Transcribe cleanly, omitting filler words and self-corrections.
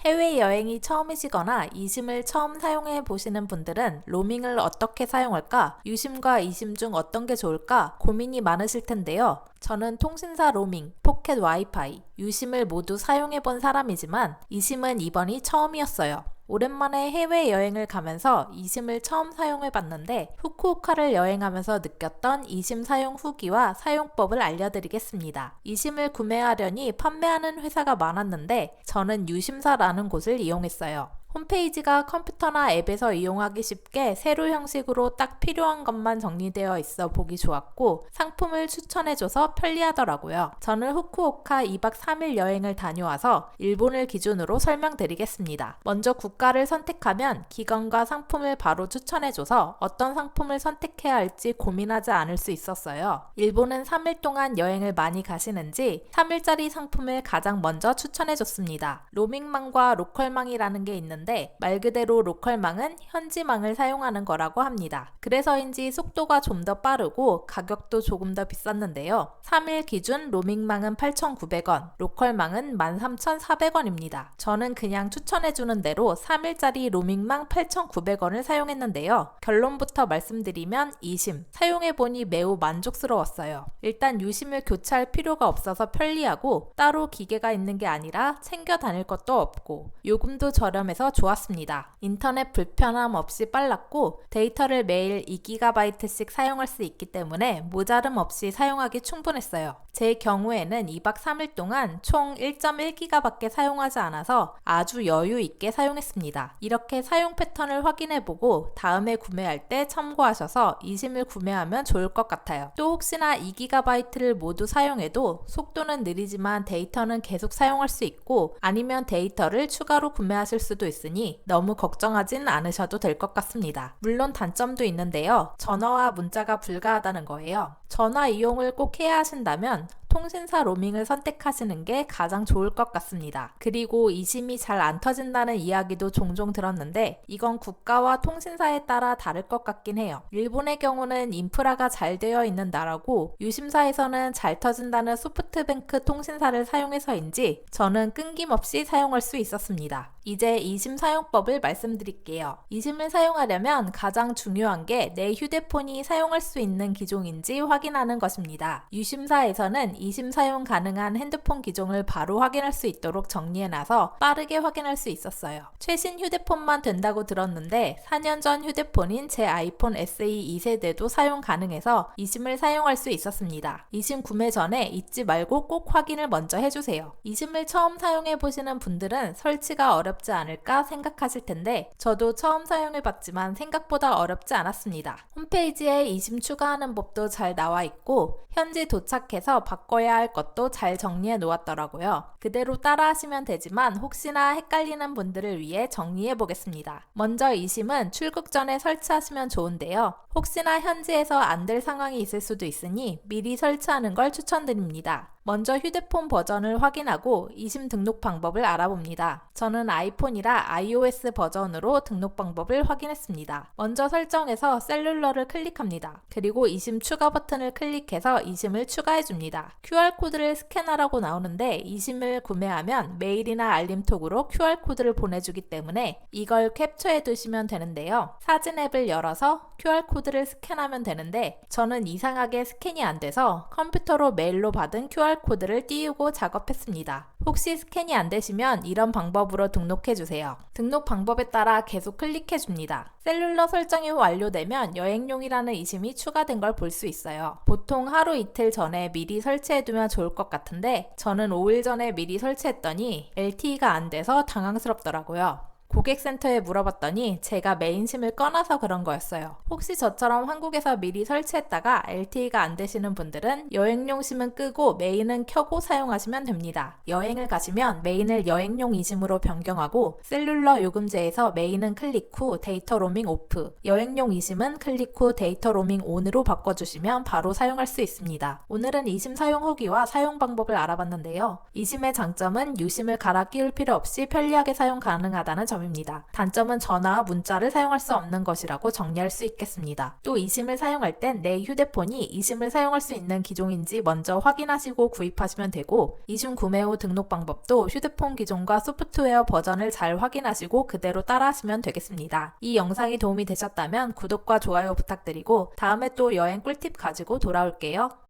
해외여행이 처음이시거나 이심을 처음 사용해 보시는 분들은 로밍을 어떻게 사용할까? 유심과 이심 중 어떤 게 좋을까? 고민이 많으실 텐데요. 저는 통신사 로밍, 포켓 와이파이, 유심을 모두 사용해 본 사람이지만 이심은 이번이 처음이었어요. 오랜만에 해외여행을 가면서 이심을 처음 사용해 봤는데 후쿠오카를 여행하면서 느꼈던 이심 사용 후기와 사용법을 알려드리겠습니다. 이심을 구매하려니 판매하는 회사가 많았는데 저는 유심사라는 곳을 이용했어요. 홈페이지가 컴퓨터나 앱에서 이용하기 쉽게 세로 형식으로 딱 필요한 것만 정리되어 있어 보기 좋았고 상품을 추천해줘서 편리하더라고요. 저는 후쿠오카 2박 3일 여행을 다녀와서 일본을 기준으로 설명드리겠습니다. 먼저 국가를 선택하면 기간과 상품을 바로 추천해줘서 어떤 상품을 선택해야 할지 고민하지 않을 수 있었어요. 일본은 3일 동안 여행을 많이 가시는지 3일짜리 상품을 가장 먼저 추천해줬습니다. 로밍망과 로컬망이라는 게 있는데 말 그대로 로컬망은 현지망을 사용하는 거라고 합니다. 그래서인지 속도가 좀 더 빠르고 가격도 조금 더 비쌌는데요. 3일 기준 로밍망은 8,900원, 로컬망은 13,400원입니다. 저는 그냥 추천해주는 대로 3일짜리 로밍망 8,900원을 사용했는데요. 결론부터 말씀드리면 이심, 사용해보니 매우 만족스러웠어요. 일단 유심을 교체할 필요가 없어서 편리하고 따로 기계가 있는 게 아니라 챙겨 다닐 것도 없고 요금도 저렴해서 좋았습니다. 인터넷 불편함 없이 빨랐고 데이터를 매일 2GB씩 사용할 수 있기 때문에 모자름 없이 사용하기 충분했어요. 제 경우에는 2박 3일 동안 총 1.1GB밖에 사용하지 않아서 아주 여유 있게 사용했습니다. 이렇게 사용 패턴을 확인해보고 다음에 구매할 때 참고하셔서 이심을 구매하면 좋을 것 같아요. 또 혹시나 2GB를 모두 사용해도 속도는 느리지만 데이터는 계속 사용할 수 있고 아니면 데이터를 추가로 구매하실 수도 있으니 너무 걱정하진 않으셔도 될 것 같습니다. 물론 단점도 있는데요. 전화와 문자가 불가하다는 거예요. 전화 이용을 꼭 해야 하신다면 통신사 로밍을 선택하시는 게 가장 좋을 것 같습니다. 그리고 이심이 잘 안 터진다는 이야기도 종종 들었는데 이건 국가와 통신사에 따라 다를 것 같긴 해요. 일본의 경우는 인프라가 잘 되어 있는 나라고 유심사에서는 잘 터진다는 소프트뱅크 통신사를 사용해서인지 저는 끊김없이 사용할 수 있었습니다. 이제 이심 사용법을 말씀드릴게요. 이심을 사용하려면 가장 중요한 게 내 휴대폰이 사용할 수 있는 기종인지 확인하는 것입니다. 유심사에서는 이심 사용 가능한 핸드폰 기종을 바로 확인할 수 있도록 정리해놔서 빠르게 확인할 수 있었어요. 최신 휴대폰만 된다고 들었는데 4년 전 휴대폰인 제 아이폰 SE 2세대도 사용 가능해서 이심을 사용할 수 있었습니다. 이심 구매 전에 잊지 말고 꼭 확인을 먼저 해주세요. 이심을 처음 사용해보시는 분들은 설치가 어렵지 않을까 생각하실 텐데 저도 처음 사용해봤지만 생각보다 어렵지 않았습니다. 홈페이지에 이심 추가하는 법도 잘 나와 있고 현지 도착해서 바꿔야 할 것도 잘 정리해 놓았더라고요. 그대로 따라 하시면 되지만 혹시나 헷갈리는 분들을 위해 정리해 보겠습니다. 먼저 이심은 출국 전에 설치하시면 좋은데요. 혹시나 현지에서 안 될 상황이 있을 수도 있으니 미리 설치하는 걸 추천드립니다. 먼저 휴대폰 버전을 확인하고 이심 등록 방법을 알아봅니다. 저는 아이폰이라 iOS 버전으로 등록 방법을 확인했습니다. 먼저 설정에서 셀룰러를 클릭합니다. 그리고 이심 추가 버튼을 클릭해서 이심을 추가해줍니다. QR코드를 스캔하라고 나오는데 이심을 구매하면 메일이나 알림톡으로 QR코드를 보내주기 때문에 이걸 캡처해 두시면 되는데요. 사진 앱을 열어서 QR코드를 스캔하면 되는데 저는 이상하게 스캔이 안 돼서 컴퓨터로 메일로 받은 QR코드를 띄우고 작업했습니다. 혹시 스캔이 안 되시면 이런 방법으로 등록해주세요. 등록 방법에 따라 계속 클릭해줍니다. 셀룰러 설정이 완료되면 여행용이라는 이심이 추가된 걸 볼 수 있어요. 보통 하루 이틀 전에 미리 설치해두면 좋을 것 같은데 저는 5일 전에 미리 설치했더니 LTE가 안 돼서 당황스럽더라고요. 고객센터에 물어봤더니 제가 메인심을 꺼놔서 그런 거였어요. 혹시 저처럼 한국에서 미리 설치했다가 LTE가 안 되시는 분들은 여행용 심은 끄고 메인은 켜고 사용하시면 됩니다. 여행을 가시면 메인을 여행용 이심으로 변경하고 셀룰러 요금제에서 메인은 클릭 후 데이터 로밍 오프, 여행용 이심은 클릭 후 데이터 로밍 온으로 바꿔주시면 바로 사용할 수 있습니다. 오늘은 이심 사용 후기와 사용 방법을 알아봤는데요. 이심의 장점은 유심을 갈아 끼울 필요 없이 편리하게 사용 가능하다는 점입니다. 점입니다. 단점은 전화와 문자를 사용할 수 없는 것이라고 정리할 수 있겠습니다. 또 이심을 사용할 땐 내 휴대폰이 이심을 사용할 수 있는 기종인지 먼저 확인하시고 구입하시면 되고, 이심 구매 후 등록 방법도 휴대폰 기종과 소프트웨어 버전을 잘 확인하시고 그대로 따라하시면 되겠습니다. 이 영상이 도움이 되셨다면 구독과 좋아요 부탁드리고 다음에 또 여행 꿀팁 가지고 돌아올게요.